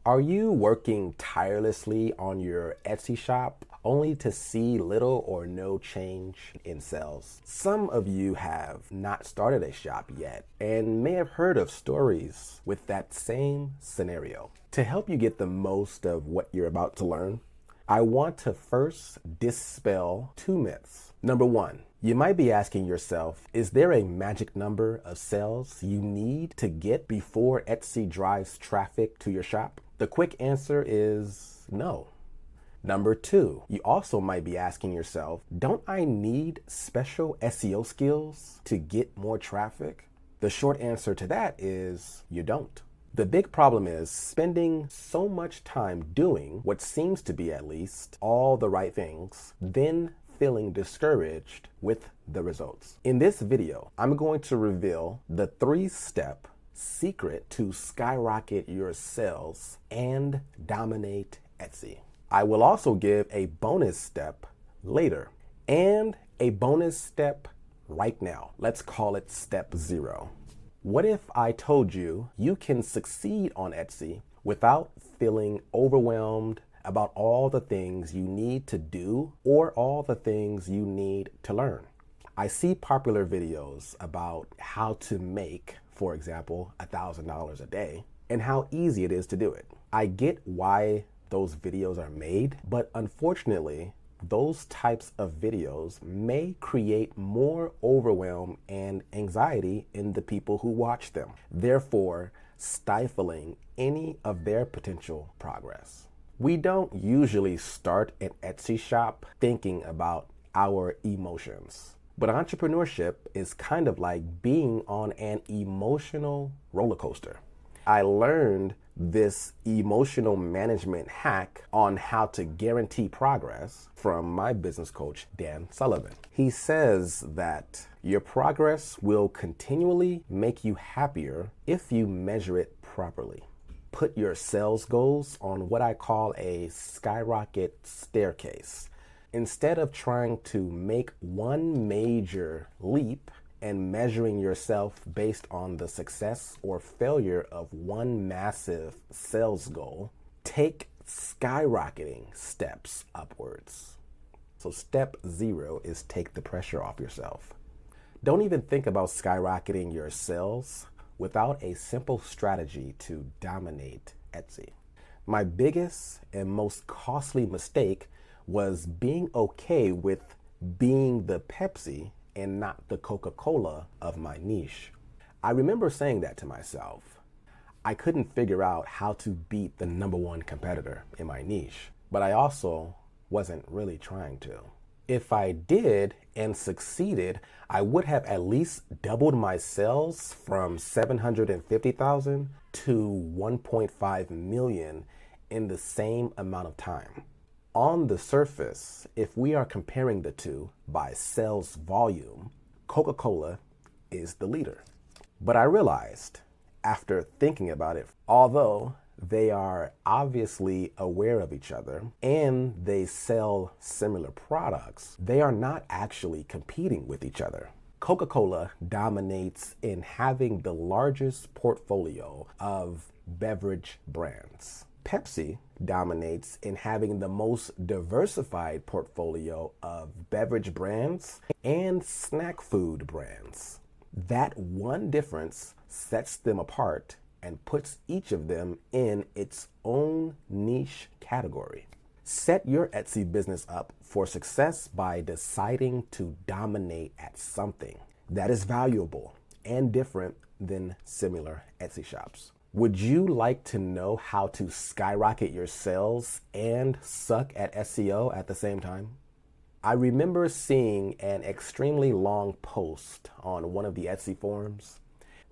Are you working tirelessly on your Etsy shop only to see little or no change in sales? Some of you have not started a shop yet and may have heard of stories with that same scenario. To help you get the most of what you're about to learn, I want to first dispel two myths. Number one, you might be asking yourself, is there a magic number of sales you need to get before Etsy drives traffic to your shop? The quick answer is no. Number two, you also might be asking yourself, don't I need special SEO skills to get more traffic? The short answer to that is you don't. The big problem is spending so much time doing what seems to be, at least, all the right things, then feeling discouraged with the results. In this video, I'm going to reveal the 3-step secret to skyrocket your sales and dominate Etsy. I will also give a bonus step later and a bonus step right now. Let's call it step 0. What if I told you you can succeed on Etsy without feeling overwhelmed about all the things you need to do or all the things you need to learn? I see popular videos about how to make, for example, $1,000 a day and how easy it is to do it. I get why those videos are made, but unfortunately, those types of videos may create more overwhelm and anxiety in the people who watch them, therefore stifling any of their potential progress. We don't usually start an Etsy shop thinking about our emotions, but entrepreneurship is kind of like being on an emotional roller coaster. I learned this emotional management hack on how to guarantee progress from my business coach, Dan Sullivan. He says that your progress will continually make you happier if you measure it properly. Put your sales goals on what I call a skyrocket staircase. Instead of trying to make one major leap and measuring yourself based on the success or failure of one massive sales goal, take skyrocketing steps upwards. So step 0 is take the pressure off yourself. Don't even think about skyrocketing your sales without a simple strategy to dominate Etsy. My biggest and most costly mistake was being okay with being the Pepsi and not the Coca-Cola of my niche. I remember saying that to myself. I couldn't figure out how to beat the number one competitor in my niche, but I also wasn't really trying to. If I did and succeeded, I would have at least doubled my sales from 750,000 to 1.5 million in the same amount of time. On the surface, if we are comparing the two by sales volume, Coca-Cola is the leader. But I realized, after thinking about it, although they are obviously aware of each other and they sell similar products, they are not actually competing with each other. Coca-Cola dominates in having the largest portfolio of beverage brands. Pepsi dominates in having the most diversified portfolio of beverage brands and snack food brands. That one difference sets them apart and puts each of them in its own niche category. Set your Etsy business up for success by deciding to dominate at something that is valuable and different than similar Etsy shops. Would you like to know how to skyrocket your sales and suck at SEO at the same time? I remember seeing an extremely long post on one of the Etsy forums.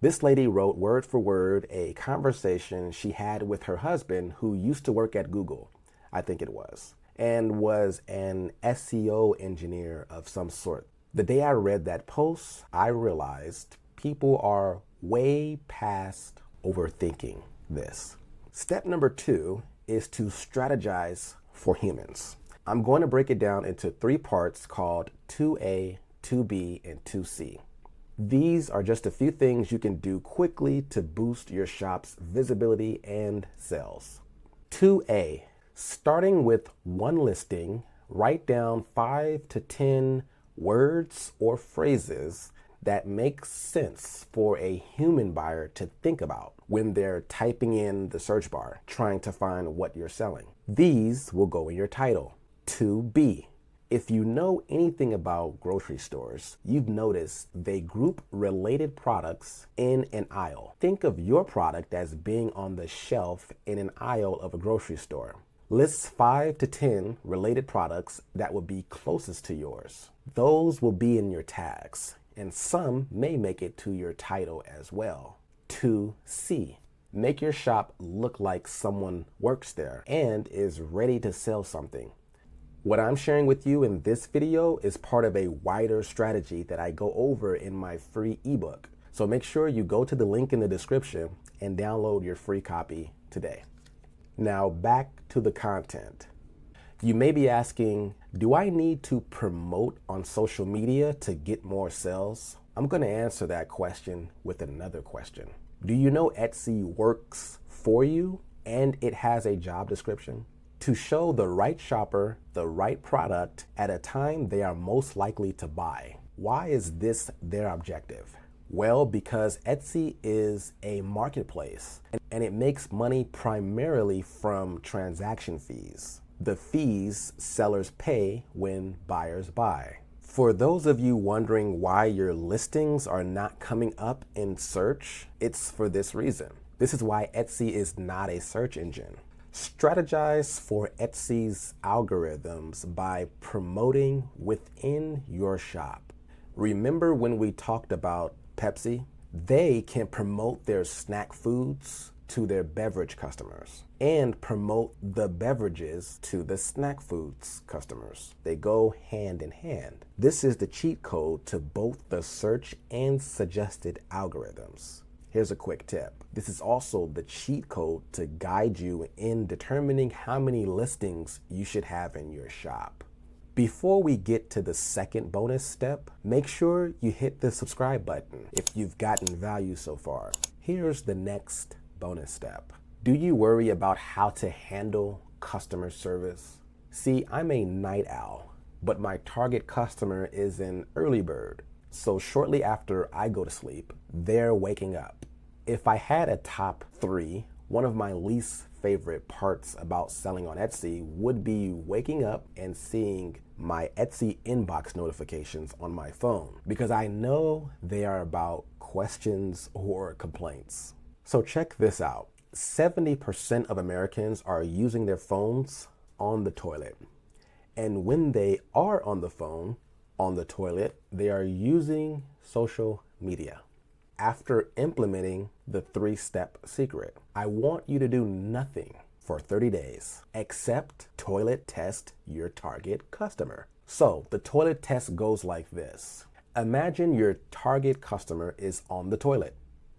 This lady wrote word for word a conversation she had with her husband who used to work at Google, I think it was, and was an SEO engineer of some sort. The day I read that post, I realized people are way past overthinking this. Step number 2 is to strategize for humans. I'm going to break it down into 3 parts called 2A, 2B, and 2C. These are just a few things you can do quickly to boost your shop's visibility and sales. 2A, starting with one listing, write down 5 to 10 words or phrases that make sense for a human buyer to think about when they're typing in the search bar, trying to find what you're selling. These will go in your title. 2B, if you know anything about grocery stores, you've noticed they group related products in an aisle. Think of your product as being on the shelf in an aisle of a grocery store. List 5 to 10 related products that would be closest to yours. Those will be in your tags, and some may make it to your title as well. 2C, make your shop look like someone works there and is ready to sell something. What I'm sharing with you in this video is part of a wider strategy that I go over in my free ebook. So make sure you go to the link in the description and download your free copy today. Now back to the content. You may be asking, do I need to promote on social media to get more sales? I'm going to answer that question with another question. Do you know Etsy works for you and it has a job description? To show the right shopper the right product at a time they are most likely to buy. Why is this their objective? Well, because Etsy is a marketplace and it makes money primarily from transaction fees. The fees sellers pay when buyers buy. For those of you wondering why your listings are not coming up in search, it's for this reason. This is why Etsy is not a search engine. Strategize for Etsy's algorithms by promoting within your shop. Remember when we talked about Pepsi? They can promote their snack foods to their beverage customers and promote the beverages to the snack foods customers. They go hand in hand. This is the cheat code to both the search and suggested algorithms. Here's a quick tip. This is also the cheat code to guide you in determining how many listings you should have in your shop. Before we get to the second bonus step, make sure you hit the subscribe button if you've gotten value so far. Here's the next bonus step. Do you worry about how to handle customer service? See, I'm a night owl, but my target customer is an early bird. So shortly after I go to sleep, they're waking up. If I had a top 3, one of my least favorite parts about selling on Etsy would be waking up and seeing my Etsy inbox notifications on my phone, because I know they are about questions or complaints. So check this out. 70% of Americans are using their phones on the toilet. And when they are on the phone, on the toilet, they are using social media. After implementing the 3-step secret, I want you to do nothing for 30 days except toilet test your target customer. So the toilet test goes like this. Imagine your target customer is on the toilet,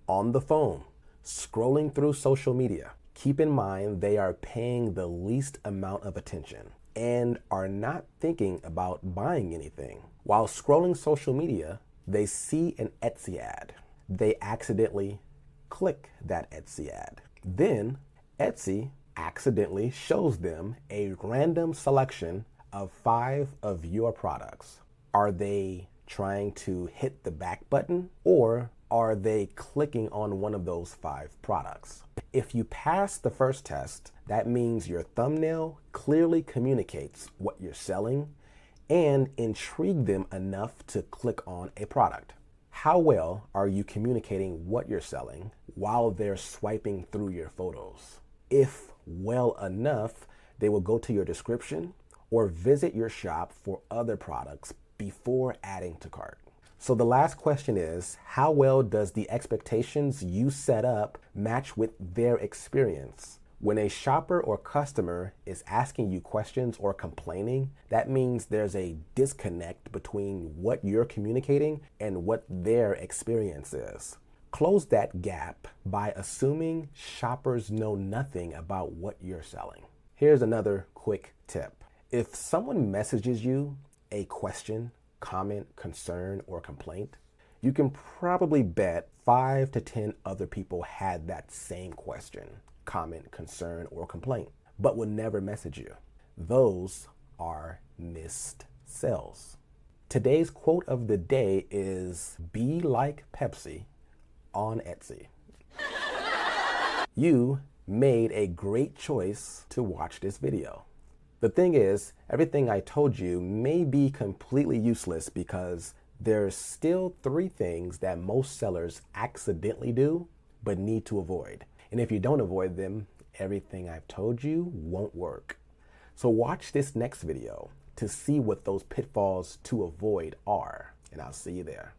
on the phone, scrolling through social media. Keep in mind they are paying the least amount of attention and are not thinking about buying anything. While scrolling social media, they see an Etsy ad. They accidentally click that Etsy ad. Then Etsy accidentally shows them a random selection of 5 of your products. Are they trying to hit the back button, or are they clicking on one of those 5 products? If you pass the first test, that means your thumbnail clearly communicates what you're selling and intrigue them enough to click on a product. How well are you communicating what you're selling while they're swiping through your photos? If well enough, they will go to your description or visit your shop for other products before adding to cart. So the last question is, how well does the expectations you set up match with their experience? When a shopper or customer is asking you questions or complaining, that means there's a disconnect between what you're communicating and what their experience is. Close that gap by assuming shoppers know nothing about what you're selling. Here's another quick tip. If someone messages you a question, comment, concern, or complaint, you can probably bet 5 to 10 other people had that same question, comment, concern, or complaint. but will never message you. Those are missed sales. Today's quote of the day is, "Be like Pepsi on Etsy." You made a great choice to watch this video. The thing is, everything I told you may be completely useless because there's still 3 things that most sellers accidentally do but need to avoid. And if you don't avoid them, everything I've told you won't work. So watch this next video to see what those pitfalls to avoid are, and I'll see you there.